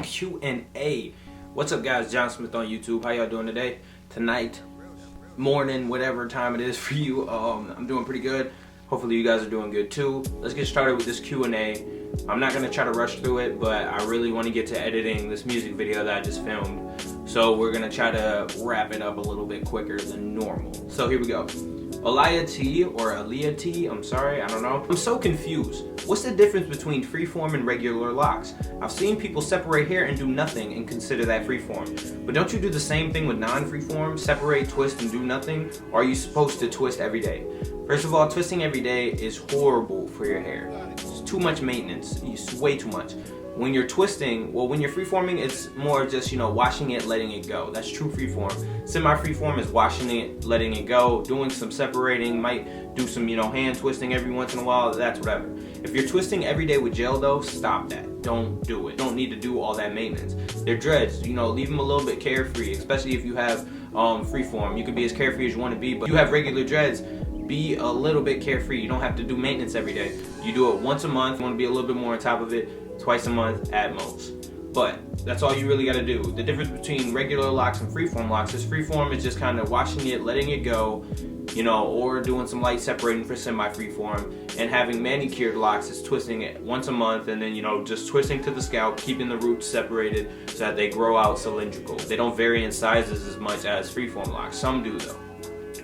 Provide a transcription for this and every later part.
Q&A. What's up, guys? John Smith on YouTube. How y'all doing today? Tonight, morning, whatever time it is for you. I'm doing pretty good. Hopefully you guys are doing good too. Let's get started with this Q&A. I'm not gonna try to rush through it, but I really want to get to editing this music video that I just filmed. So we're gonna try to wrap it up a little bit quicker than normal. So here we go. Aliyah T or Aliyah T, I'm sorry, I don't know. I'm so confused. What's the difference between freeform and regular locks? I've seen people separate hair and do nothing and consider that freeform. But don't you do the same thing with non-freeform? Separate, twist, and do nothing? Or are you supposed to twist every day? First of all, twisting every day is horrible for your hair. It's too much maintenance. It's way too much. When you're twisting, well, when you're freeforming, it's more just, washing it, letting it go. That's true freeform. Semi-freeform is washing it, letting it go, doing some separating, might do some, hand twisting every once in a while, that's whatever. If you're twisting every day with gel though, stop that. Don't do it. Don't need to do all that maintenance. They're dreads, leave them a little bit carefree, especially if you have freeform. You can be as carefree as you want to be, but if you have regular dreads, be a little bit carefree. You don't have to do maintenance every day. You do it once a month. You want to be a little bit more on top of it. Twice a month at most. But that's all you really got to do. The difference between regular locks and freeform locks is freeform is just kind of washing it, letting it go, or doing some light separating for semi-freeform. And having manicured locks is twisting it once a month and then, just twisting to the scalp, keeping the roots separated so that they grow out cylindrical. They don't vary in sizes as much as freeform locks. Some do though.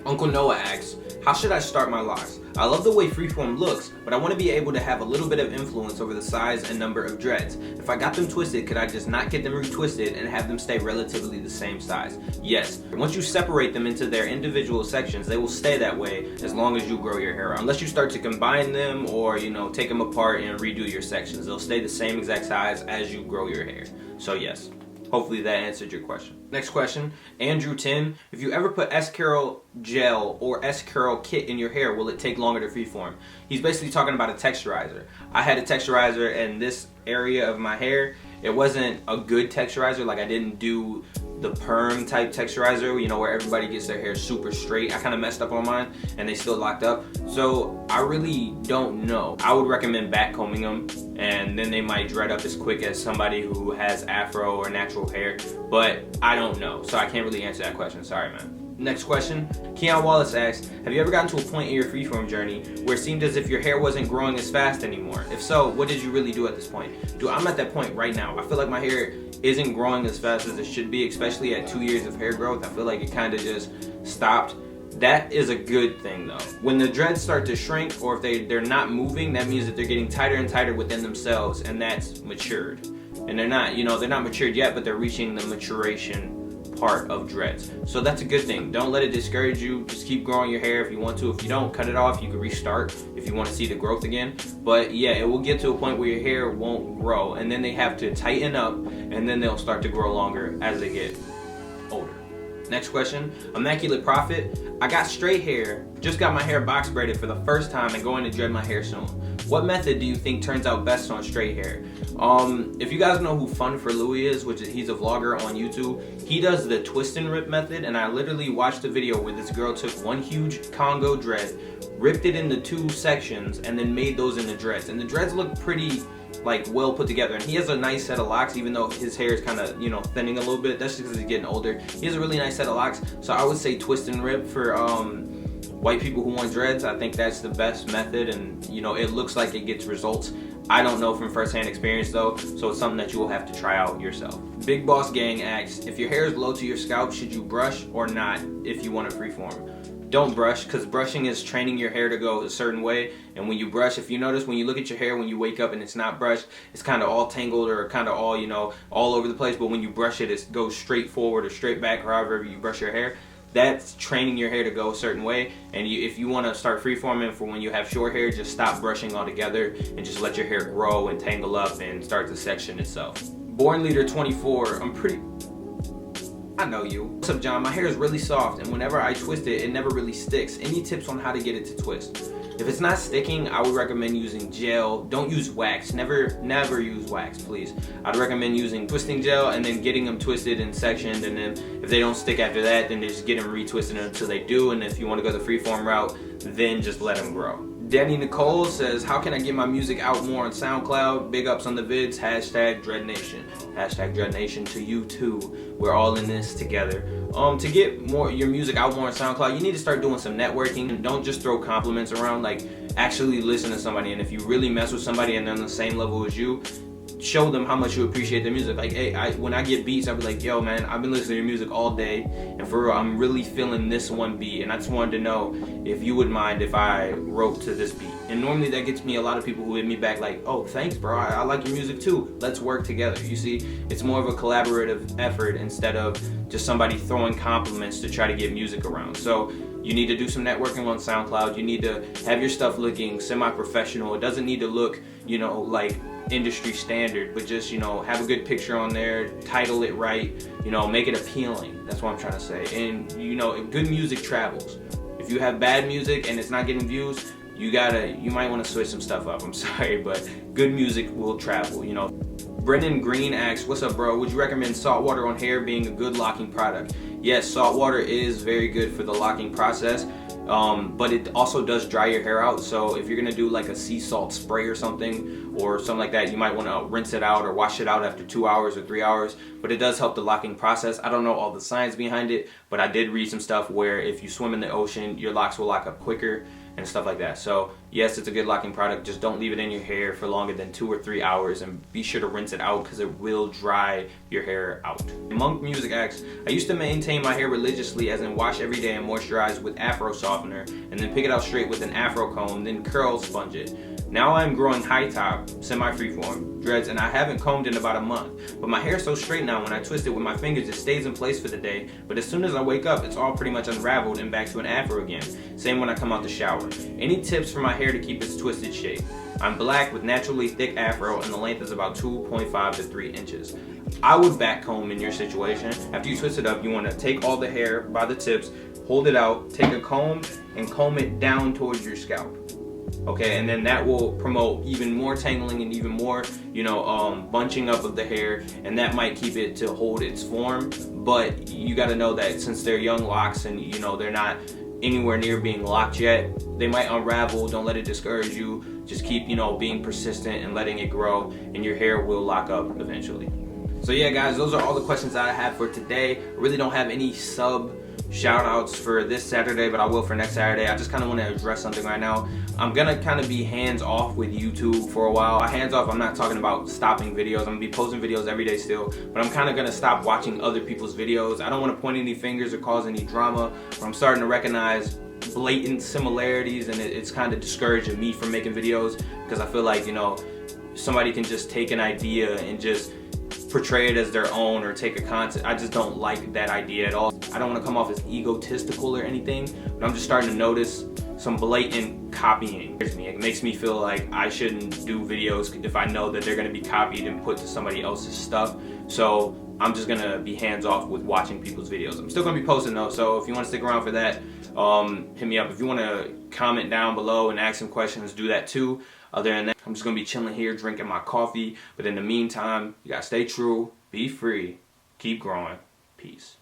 Uncle Noah asks, how should I start my locks? I love the way freeform looks, but I want to be able to have a little bit of influence over the size and number of dreads. If I got them twisted, could I just not get them retwisted and have them stay relatively the same size? Yes. Once you separate them into their individual sections, they will stay that way as long as you grow your hair out. Unless you start to combine them or, take them apart and redo your sections. They'll stay the same exact size as you grow your hair. So yes. Hopefully that answered your question. Next question, Andrew 10. If you ever put S-Curl gel or S-Curl kit in your hair, will it take longer to freeform? He's basically talking about a texturizer. I had a texturizer in this area of my hair. It wasn't a good texturizer, like I didn't do the perm type texturizer, where everybody gets their hair super straight. I kind of messed up on mine and they still locked up. So I really don't know. I would recommend backcombing them and then they might dread up as quick as somebody who has afro or natural hair, but I don't know. So I can't really answer that question, sorry man. Next question, Keon Wallace asks, have you ever gotten to a point in your freeform journey where it seemed as if your hair wasn't growing as fast anymore? If so, what did you really do at this point? Dude, I'm at that point right now. I feel like my hair isn't growing as fast as it should be, especially at 2 years of hair growth. I feel like it kind of just stopped. That is a good thing though. When the dreads start to shrink or if they're not moving, that means that they're getting tighter and tighter within themselves, and that's matured. And they're not, they're not matured yet, but they're reaching the maturation part of dreads. So that's a good thing. Don't let it discourage you. Just keep growing your hair if you want to. If you don't, cut it off. You can restart if you want to see the growth again. But yeah, it will get to a point where your hair won't grow, and then they have to tighten up, and then they'll start to grow longer as they get older. Next question, Immaculate Prophet. I got straight hair, just got my hair box braided for the first time and going to dread my hair soon. What method do you think turns out best on straight hair? If you guys know who Fun for Louie is, he's a vlogger on YouTube, he does the twist and rip method, and I literally watched a video where this girl took one huge Congo dread, ripped it into 2 sections, and then made those into dreads. And the dreads look pretty well put together, and he has a nice set of locks, even though his hair is kind of thinning a little bit. That's just because he's getting older. He has a really nice set of locks, so I would say twist and rip for white people who want dreads. I think that's the best method, and it looks like it gets results. I don't know from first-hand experience though, so it's something that you will have to try out yourself. Big Boss Gang asks, if your hair is low to your scalp, should you brush or not if you want to freeform? Don't brush, because brushing is training your hair to go a certain way, and when you brush, if you notice when you look at your hair when you wake up and it's not brushed, it's kind of all tangled or kind of all all over the place, but when you brush it, it goes straight forward or straight back, or however you brush your hair. That's training your hair to go a certain way, and if you want to start freeforming for when you have short hair, just stop brushing altogether and just let your hair grow and tangle up and start to section itself. Born Leader 24, I know you. What's up, John? My hair is really soft, and whenever I twist it, it never really sticks. Any tips on how to get it to twist? If it's not sticking, I would recommend using gel. Don't use wax. Never use wax, please. I'd recommend using twisting gel and then getting them twisted and sectioned, and then if they don't stick after that, then just get them retwisted until they do, and if you want to go the freeform route, then just let them grow. Danny Nicole says, how can I get my music out more on SoundCloud? Big ups on the vids, hashtag DreadNation. Hashtag DreadNation to you too. We're all in this together. To get your music out more on SoundCloud, you need to start doing some networking. And don't just throw compliments around, like actually listen to somebody. And if you really mess with somebody and they're on the same level as you, show them how much you appreciate their music. Like, hey, when I get beats, I'll be like, yo man, I've been listening to your music all day, and for real, I'm really feeling this one beat, and I just wanted to know if you would mind if I wrote to this beat. And normally that gets me a lot of people who hit me back like, oh, thanks bro, I like your music too, let's work together. You see, it's more of a collaborative effort instead of just somebody throwing compliments to try to get music around. So you need to do some networking on SoundCloud. You need to have your stuff looking semi-professional. It doesn't need to look, you know, like industry standard, but just, you know, have a good picture on there, title it right, you know, make it appealing. That's what I'm trying to say. And, you know, good music travels. If you have bad music and it's not getting views, you might want to switch some stuff up. I'm sorry, but good music will travel, you know. Brendan Green asks, what's up bro, would you recommend saltwater on hair being a good locking product? Yes, saltwater is very good for the locking process, but it also does dry your hair out. So if you're gonna do like a sea salt spray or something like that, you might want to rinse it out or wash it out after 2 hours or 3 hours. But it does help the locking process. I don't know all the science behind it, but I did read some stuff where if you swim in the ocean, your locks will lock up quicker and stuff like that. So yes, it's a good locking product. Just don't leave it in your hair for longer than 2 or 3 hours, and be sure to rinse it out because it will dry your hair out. Monk Music asks, I used to maintain my hair religiously, as in wash every day and moisturize with afro softener, and then pick it out straight with an afro comb, then curl sponge it. Now I'm growing high top, semi-freeform dreads, and I haven't combed in about a month. But my hair is so straight now, when I twist it with my fingers, it stays in place for the day. But as soon as I wake up, it's all pretty much unraveled and back to an afro again. Same when I come out the shower. Any tips for my hair to keep its twisted shape? I'm black with naturally thick afro, and the length is about 2.5 to 3 inches. I would back comb in your situation. After you twist it up, you want to take all the hair by the tips, hold it out, take a comb, and comb it down towards your scalp. Okay, and then that will promote even more tangling and even more, you know, bunching up of the hair, and that might keep it to hold its form. But you got to know that since they're young locks and, you know, they're not anywhere near being locked yet, they might unravel. Don't let it discourage you. Just keep, you know, being persistent and letting it grow, and your hair will lock up eventually. So yeah guys, those are all the questions that I have for today. I really don't have any shout outs for this Saturday, but I will for next Saturday. I just kind of want to address something right now. I'm gonna kind of be hands off with YouTube for a while. By hands off, I'm not talking about stopping videos. I'm gonna be posting videos every day still, but I'm kind of gonna stop watching other people's videos. I don't want to point any fingers or cause any drama, but I'm starting to recognize blatant similarities, and it's kind of discouraging me from making videos, because I feel like, you know, somebody can just take an idea and just portray it as their own, or take a concept. I just don't like that idea at all. I don't want to come off as egotistical or anything, but I'm just starting to notice some blatant copying. It makes me feel like I shouldn't do videos if I know that they're going to be copied and put to somebody else's stuff. So I'm just going to be hands off with watching people's videos. I'm still going to be posting though, so if you want to stick around for that, hit me up. If you want to comment down below and ask some questions, do that too. Other than that, I'm just going to be chilling here drinking my coffee. But in the meantime, you got to stay true, be free, keep growing. Peace.